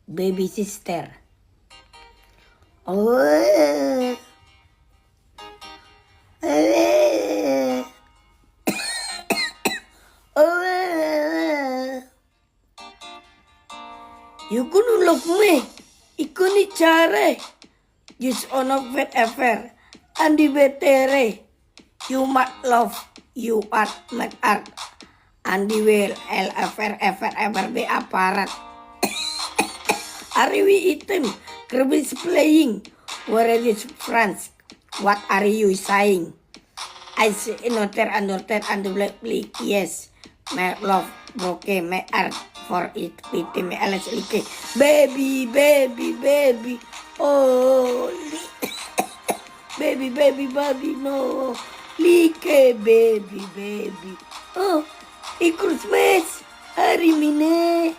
baby sister. Oh. You gonna love me. Ikuni care. Just ono vet ever. Andi betere. You might love. You art mat art. Andi will ever be aparat. Are we eating? Kirby's playing. Where is France? What are you saying? I say noter and black play. Yes. My love broke my art for it. Pity me alas like. Baby. Oh, baby, no. Like, baby. Oh, Christmas. Hari mine.